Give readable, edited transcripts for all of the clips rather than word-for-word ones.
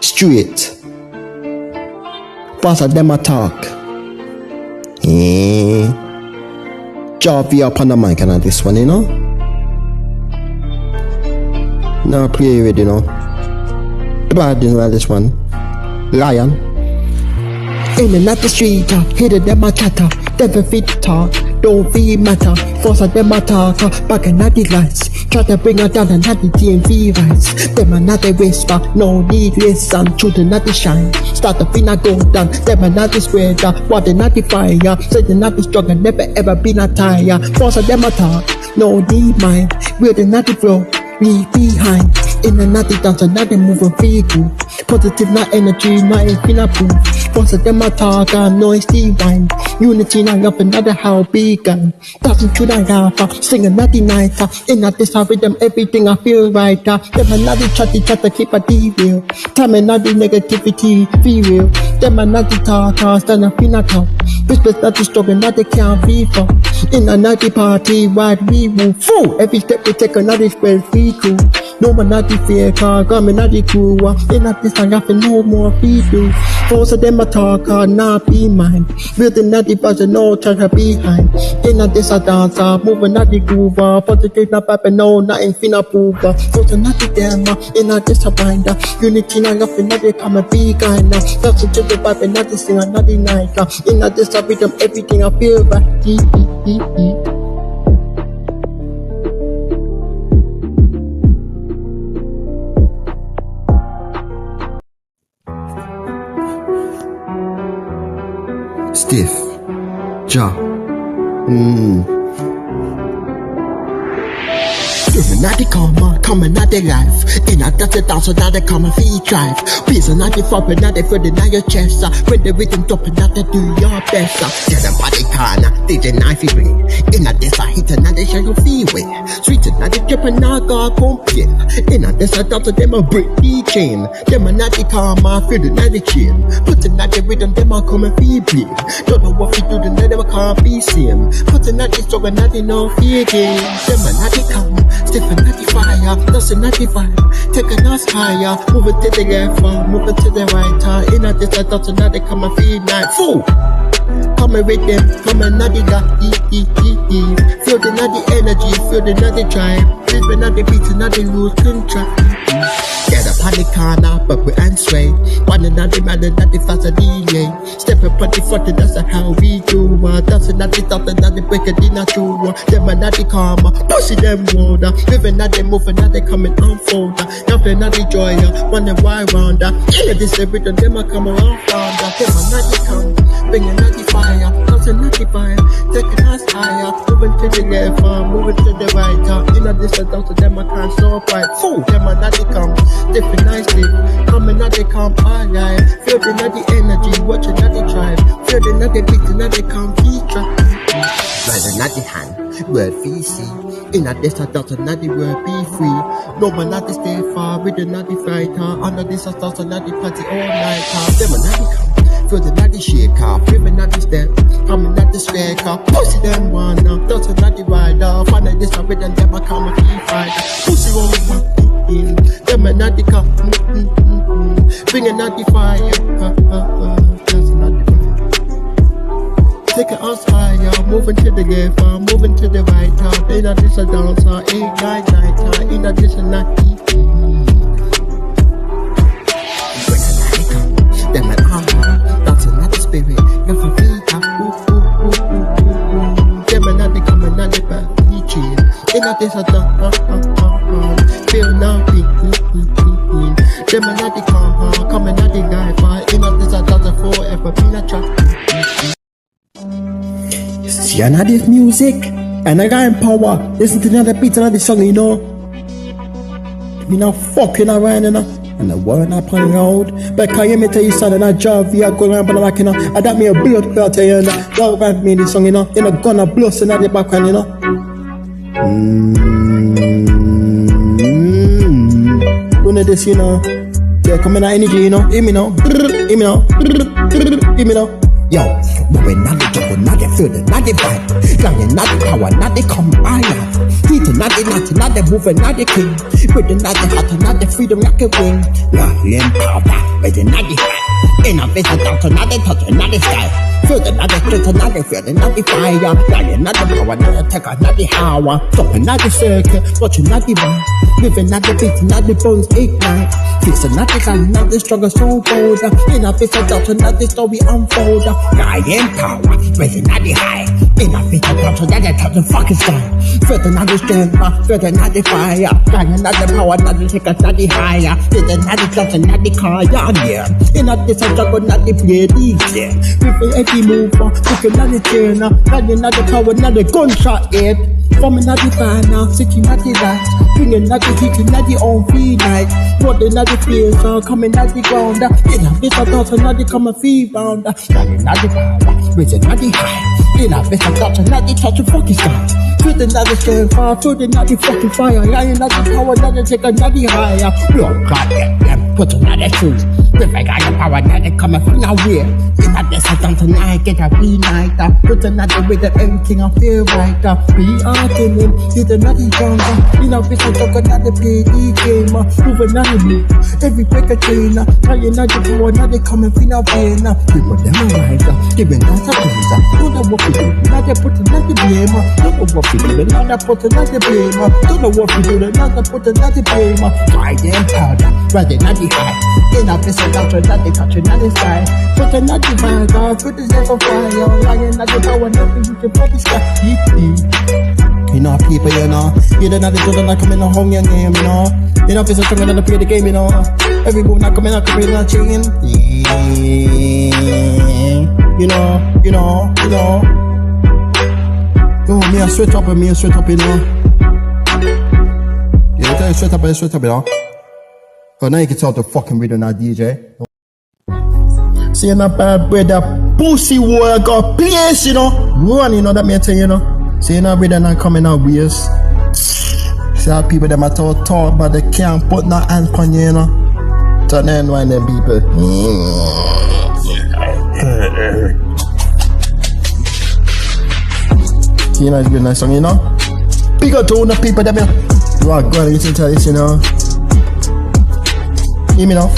straight. Boss of them a talk. Javi up on the mic and this one, you know. Now play with, you know. The bad, you know, this one. Lion. In the night the street, hidden them a chatter. Never fit talk, don't feel matter. Force of them a talk, back and at the lights. Try to bring her down and had the DMV rights. Them are not the whisper, no need listen. Children not the shine, start the finna go down. Them are not the spreader, water not the fire. Say they not the struggle, never ever been a tire. Force of them a talk, no need mind. We're the not the flow, we behind. In the night the dance, another moving vehicle. Positive, not energy, not infinite proof. Force of them a talk, noise the wine. Unity, not up another how begun. Dancing to the lava, sing another night. In a this rhythm, everything I feel right. Them another chatty, keep a D-real. Time another negativity, be real. Them another talk, stand up in a top. Whispers not the struggle, not the can't be for. In another party, wide we move. Full, every step we take another square free cool. No one not the fear car, got me not the crew. In a this I got no more people. Force of them a talk, not be mine. Building not the buzzer, no touch behind. In a this a dancer, moving not the groove. Positive not papa, no, nothing finna prove. Force of not the damn, in a this a binder. Unity not nothing, not the come and be kind. That's a to the vibe, not the singer, not the night. In a this a rhythm, everything I feel right. Stiff. Ja. Not the karma, coming not the life. In a that's a dance, so now they come and feel drive. Peace and not the fuck, but now they feel it now your chest. When the rhythm dropping, now they do your best. Tell them body corner, DJ knifey way. In a this I hit and now they share your feel way. Sweet and now they trip and now got complain. In a this I dance, so them a break the chain. Them a not the karma, feel the now the chain. Putting out the rhythm, them a come and feel pain. Don't know what we do, then they never can't be seen. Putting out the struggle, now they know fear game. Them a not the karma. Stiff and not the fire, nothing not the vibe. Taking us higher, moving to the left, moving to the right. In a this I thought, so now they come and feel night. Fool! Coming with them, coming not the guy. Feel the not the energy, feel the not the drive. Feel the not the beat, not the lose control. Get up on the corner, but we ain't sway. One another man, not the faster delay. Step up on the front, that's how we do. That's not the top, and not the break, and not true. Them are not the karma, pushing them water. Living not they moving, not they coming unfold. Nothing not the joy, wondering why round. Yeah, this everything, them are coming around. Them are not the karma, bringing not the fire. Nothing not the fire, taking us higher. Moving to the left, moving to the right. You know this is down to them, I can't stop right. Fool, them are not the karma. Different nicely, coming out they come alive. Feel the not the energy, watching not the drive. Feel the not the beat, not the come feature. Rather not the hand, word VC. In a this I thought not the word be free. No man not the stay far, with the not the fighter. Under this I thought not the party all night. Them are not the come. Feel the not the shaker, feeling not the step. Coming not the striker, pussy them one now. Thoughts not the rider. Find this I read and them I come and feel fighter. Pussy on them and not the cup, bringing out the fire, just not the fire. Taking us higher, moving to the left, moving to the right. They not this a dancer, 8, 9, 9, in not this a night. Them and that's another spirit, never feel them and not the coming, not the back, teaching. They not this a dancer, feel nothing. Them and not the karma, coming at the life. In a this I thought forever been a track. See another music, and I got power. Listen to another beat, another song, you know. Me not fucking around, you know. And the word up on the road. But can you tell you something? I drive via going around, but like, you know, I got me a blood clot, you know. Don't grab me this song, you know. You know, gonna blow in the background, you know. One of this, you know. Yeah, come in that energy, you know. Hear me now. Hear me now. Hear me now. Yo, moving not the trouble, not the feeling, not the vibe. Lying, not the power, not the come higher. Heating, not the moving, not the king. With the night, the heart, and not the freedom like a wing. Limb powder, with the night, in a vision, down to not the touch, not the sky. Feel the night, the not the feel the not the fire. Lying, not the power, not the tech, not the hour. Stopping, not the circle, watching, not the one. Living, not the beat, not the bones, ignite. Fixing, not the gun, not the struggle, so bolder. In a vision, down to not the story unfolder. Lying power, raising, not the high. In a vision, down to not the touch, the fucking sky. Feel the not the strength, feel the not the fire. Lying, not the power, not the tech, not the higher. Feel the not the clutch, not the car, yeah. In a vision, struggle, not the play, DJ. With every move, looking at the chain, not the power, not the gunshot yet. Forming at the banner, sitting at the light, bringing at the heat, not the on free night. Rolling at the place, coming at the ground. In a bit of thoughts, not the come a free round. Lying at the power, raising at the high. In a bit of thoughts, not the touch of fucking sky. Feeling at the strength, feeling at the fucking fire. Lying at the power, not the take another higher. Lord God, them, put another truth. If I got the power, not the come a free away. In a bit of thoughts, tonight, get a free night. Put another with everything I feel right. We are killing, did another younger. You know, bitch, I talk another PD game. Move another move, every break a chain. Trying not to go another coming free now, pain. People, them a rider, giving us a closer. Don't know what we do, not put another blame. Don't know what we do, not put another blame. Don't know what we do, not put another blame. Try them powder, rather not the high. In a piece of doctor, not the touch, not the sky. Put another vibe, put the zero fire. Lying at the power, nothing you can put the sky. You know, people, you know, you don't have to do that, come in a home, your name, you know. You know, if it's a thing, to play the game, you know. Every move, not coming out, coming out, chain. You know. Oh, me a sweat up, you know. Yeah, tell you sweat up, you know. But now you can tell the fucking rhythm now, DJ. See, you're not bad, brother. Pussy war got place, you know. Run, you know, that me tell you, know. See, you're not brother not coming out ways. See how people them are talk, but they can't put no hands on you, you know. So then why them people? See, you know, it's a nice song, you know. Big up to all the people them, you are going to listen to this, you know. Hear me now.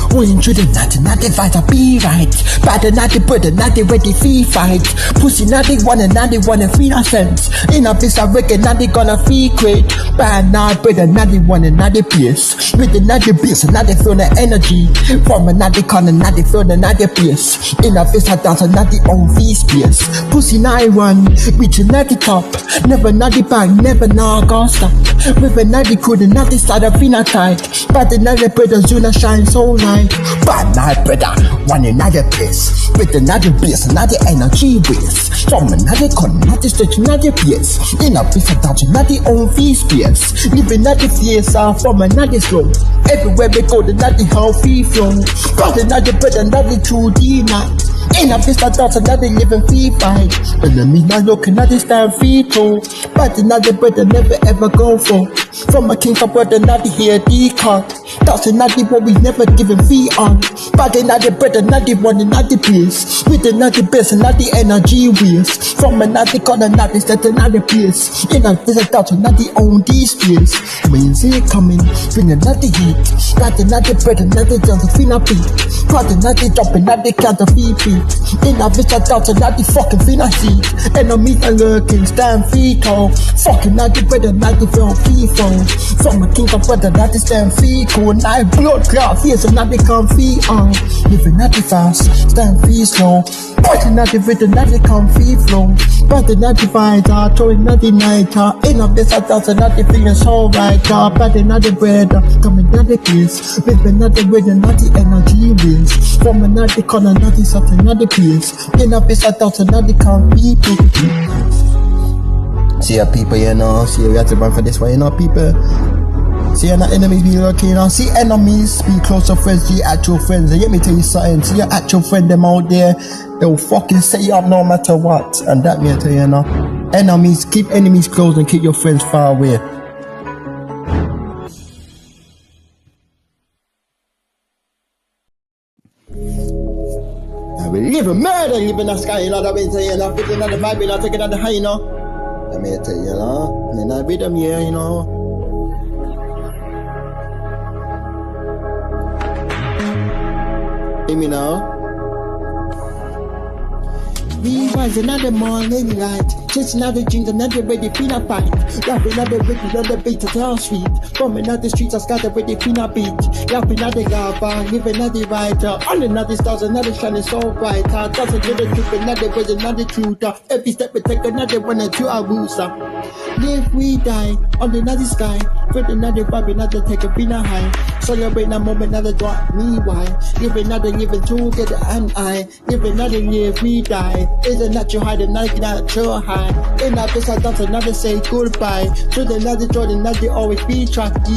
Going through the night, not the fight, I be right. Bad not the brother, not the ready fee fight. Pussy not the one and not the one and free no sense. In a piece of record, not the gonna fee great. Bad not brother, not the one and not the place. With the not the bass, not the feel the energy. From a not the corner, not the feel the not the place. In a piece of dance, not the own fee space. Pussy not run, reaching not the top. Never not the bang, never not gonna stop. With a not the crew, not the side of finna tight. Bad not the brother, Zuna shine so nice. Bad night, brother, one another place. With another bass, another energy waste. From another corner, not the stretch, another place. In a piece of dodge, not the own fee space. Living another face, from another slow. Everywhere we go, the not the healthy flow. Got another brother, another 2D night. In a piece of dodge, another living fee fight. Enemy not looking at this time fee too. But another brother never ever go for. From a king of brother, not the here decon. That's another what we never given fee on. But another brother, not the one, not the place. With another best, not the energy waste. From another corner, not the set, another place. In a visit out, not the own these space. When you see it coming, bring another heat. Got another brother, another dance, finna beat. Got another drop, another count of feet. In a visit out, not the fucking finna see. Enemies are lurking, stand feet tall. Fucking not the brother, not the film fee phone. From a king of brother, not the stand feet cool. Night blood clot face and not the comfy on. Living not the fast, stand fee slow. Fighting not the rhythm, not the comfy flow. But the not the fighter, throwing not the nighter. In a best of thoughts and not the feeling so right. But not the bread, coming not the kiss. Living not the rhythm, not the energy waste. From a not the corner, not the something, not the place. In a best of thoughts and not the comfy people. See ya people, you know. See ya, we have to run for this one, you know, people. See your enemies be looking, you know. See enemies be closer friends to your actual friends. And let me tell you something. See your actual friend them out there, they'll fucking set you up no matter what. And that me I tell you, you know. Enemies, keep enemies close and keep your friends far away. I will live a murder, live in the sky, you know. That means you know, picking on the vibe, you know, taking on the high, you know. Let me tell you, you know. And then I beat them here, you know. hear me now? We rise another morning light, chase another dreams, another ready finna fight. Rap another rhythm, another beat to town street. From another streets, I scattered ready finna beat. Rap another lava, live another writer. On another stars, another shining so bright. Doesn't get a truth, another was another truth. Every step we take another one or two hours. Live, we die, on another sky. With another vibe, another take a finna high. Celebrate a moment, another drop me why. Live another living together and I. Live another live, we die. Is a natural high, the night natural high. In our best, I dance another say goodbye. To the another joy, another always be tracked.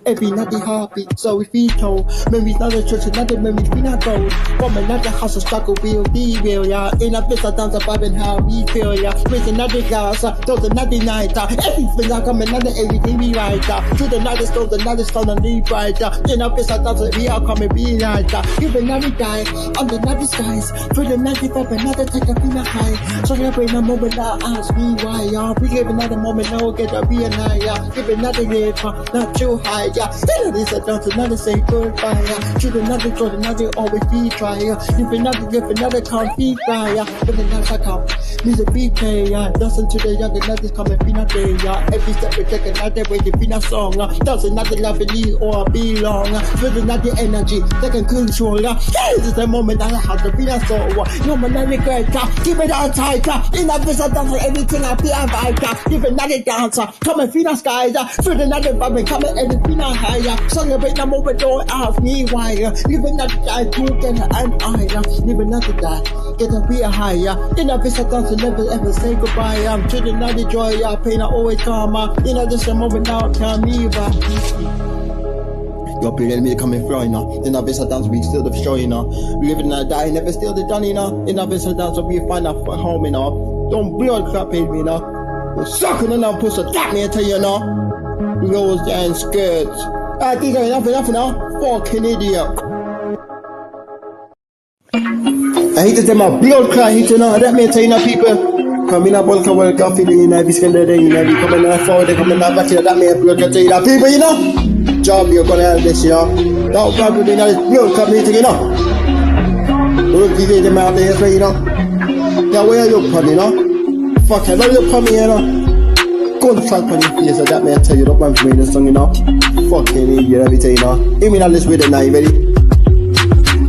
Every another heartbeat, so we feel told. Memories another church, another memories we not gold. From another house of struggle, we'll be real, yeah. In our best, I dance about how we feel, yeah. With another glass, those another night. Everything I come another everything we right. To the night, stone, another stone, and leave right. In our best, I dance we are coming, be right. Give another die, on the night skies. For the night, another take a finna high. Celebrate a moment now, ask me why, yeah. We give another moment, no get a be an eye, yeah. Give another live, not too high, yeah. Still this a dance, another say goodbye, yeah. Shoot another joy, another always be try, yeah. Give another can't be fly, yeah. When the nights I come, music be play, yeah. Listen to the young, another coming finna day, yeah. Every step we take another way, the finna song, yeah. Does another love believe or belong, yeah. With another energy, taking control, yeah. This is the moment I have to be a soul, no man, keep it on tight, in a visit dance everything I feel and vibe, give another dancer, come and feel the skies, feel another bubble, come and everything I higher, celebrate the moment, don't ask me why, live another die, together and I, live another die, get a be a higher, in a visit dance never ever say goodbye, I'm to another joy, pain I always come, just a moment now, tell me back. Your period me coming through, you know. In a visa dance, we still the show, you know. We live in a die, never still the done, you know. In a visa dance, we find out for home, you know. Don't blood crap me, you know. You're sucking on that pussy, tap me, I tell you, you know. Nose and skirts. I think enough now. Fucking idiot. I hate them, my blood cry, hate you know. That me, tell you, know, people. Come in a bulk of work, coffee, you know, every single day, you know. We come in a forward, they come in a back, you know. That me, blood cry, tell you, that people, you know. Job you're gonna have this, you know. Don't probably not real community, you know. We'll give them out there, you know. Now where you from, you know? Fuck, I know you're from here, you know. Go and try on your face, that man tell you don't want to play the song, you know. Fucking idiot, everything, you know. Give me that list with it now, you ready?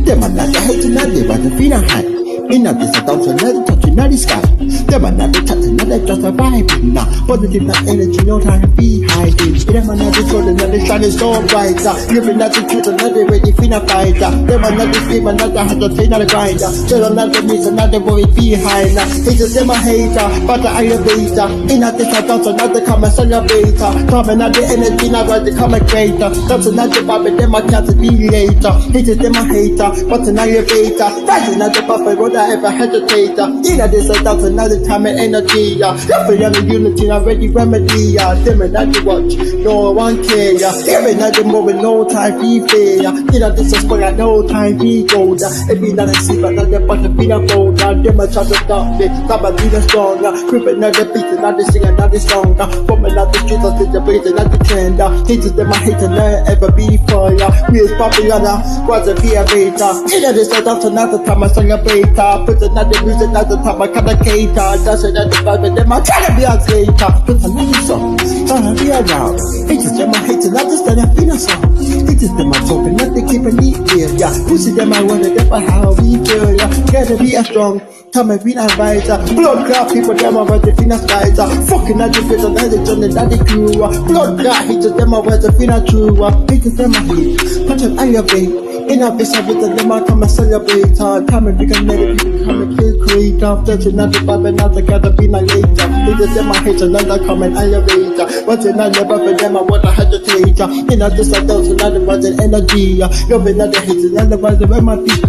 Them are not the hate and not the but the feeling high. In a this dance, another touch, another sky. Them are not the touch, another just a vibe now. Positive that energy, no time to be hiding. Them are not the soul, another shining so bright. Giving that the truth, another ready finna fight. Them are not the sleep, another has to train on the grind. Tell another miss, another boy behind. It's them a hater, but I elevator. In a this dance, another come and celebrate. Come another energy, now right to come a greater. That's another vibe, them I can't be later. It's them a hater, but an elevator. That's another buffet, what I ever hesitate. In a this dance, another time and energy. Every other unity, I ready remedy. Them and not to watch, no one care. Every another moment, no time be fair. In a this spoil, no time be gold. Every night I see another button be a bold. Them I try to stop me, stop and be the strong. Crip another beat, another sing, another song. From another street, I see the breeze, another trend. Haters them I hate to never ever be for ya. We is popular, was a be a beta. In a this dance, another time I celebrate. Put another music, another time I come a cater. That's another vibe, and then I try to be a later. Put a new song, trying to be around. Haters them I hate to not just stand up in a song. Haters them I talk and not they keep a neat deal, yeah. Pussy them I want to get for how we feel, yeah. Gotta be a strong, come and be an advisor. Blood clot people them I want to be a spider. Fucking at the face of the John and daddy crew. Blood clot haters them I want to be a true. Haters them I hate, touch and elevate. In a visa with them I come and celebrate. Come and big and negative, come and kill create. There's another vibe, another gotta be my later. Haters them I hate, another come and elevate. But in another for them I want to hesitate. In a this I don't, another was an energy. You've been another hate, another was the my people.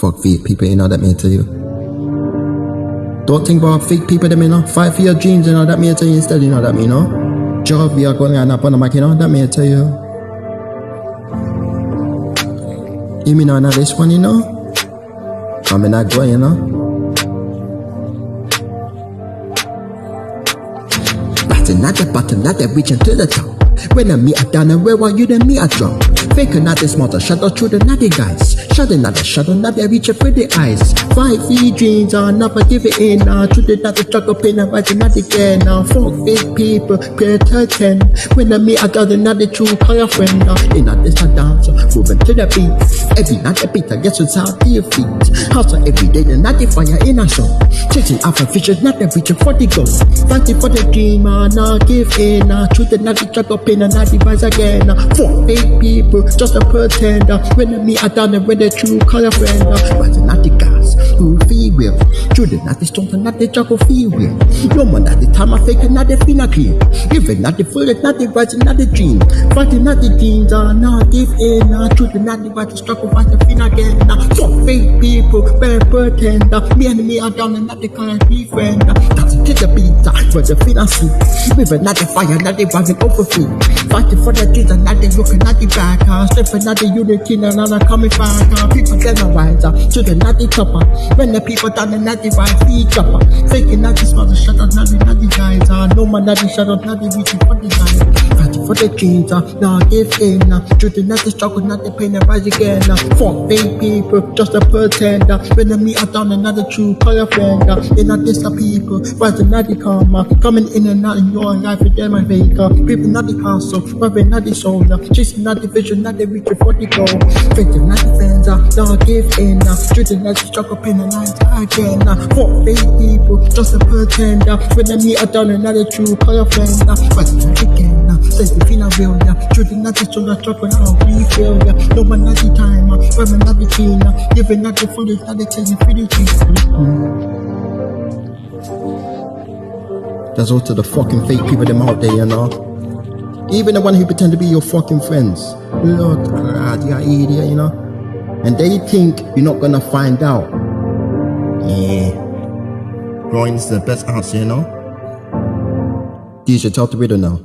Fuck fake people, you know that me tell you. Don't think about fake people, that me know. Fight for your dreams, you know that me tell you instead, you know that me know. Job we are going on up on the mic, you know that me tell you. You mean on this one, you know? I mean, I go, you know? But another reaching to the top. When I meet a down and where are you then me a drop? Fake another smarter, shut out through the naughty guys. Shut another reach for the eyes. 5 feet dreams are never give it in. To the another struggle pain and rising not again. 4 fake people, pray to 10. When I meet a down another true call your friend. In a this a dancer, moving to the beat. Every night the beat I guess it's out to your feet. Hustle every day, the night fire in a show. Chasing after fishes, not the reaching for the goal. Fighting for the dream, not give in. To the another struggle pain and not rise again. 4 fake people, just a pretender. When I meet a down and when the true call your friend. Rising not the gas, who feel real. True the not the strong and not the juggle feel real. No more not the time I fake and not the feel clear. Even not the full, not the rising, not the dream. Fighting not the dreams, not give in. True the not the rising struggle, fighting feel again. 4 fake people, bad pretender. Me and me are down and not the kind of friend. That's it to the beat, for the finance. Even not the fire, not the rising over free. Fighting for the dreams and not the looking, not the back. Stepping not the unity, and another coming back. People get a rise to the natty chopper. When the people down the natty right feet chopper. Faking not the small shut out, not the guys. No man not the shut out, not the reaching for the guys. Fighting for the dreams, now give in. To the natty struggle, not the pain and rise again. 4 fake people, just a pretender. When the me are down another true call your friend. They not this the people, rising not the karma. Coming in and out in your life again, my faker. People not the hustle, rubbing not the shoulder. Chasing not the vision, not the reaching for the goal. Faking not the fans, now give in. Shooting not the struggle, pain and night again. 4 fake people, just a pretender. When the me are down another true call your friend. Rising not again, say you feel not real. Shooting not the struggle, now we feel. No one not the time, rubbing not the clean. Giving not the food, not the chasing for the cheese. That's all to the fucking fake people them out there, you know. Even the one who pretend to be your fucking friends. Lord, you're an idiot, you know. And they think you're not gonna find out. Yeah. Growing is the best answer, you know. DJ, talk to Riddle now.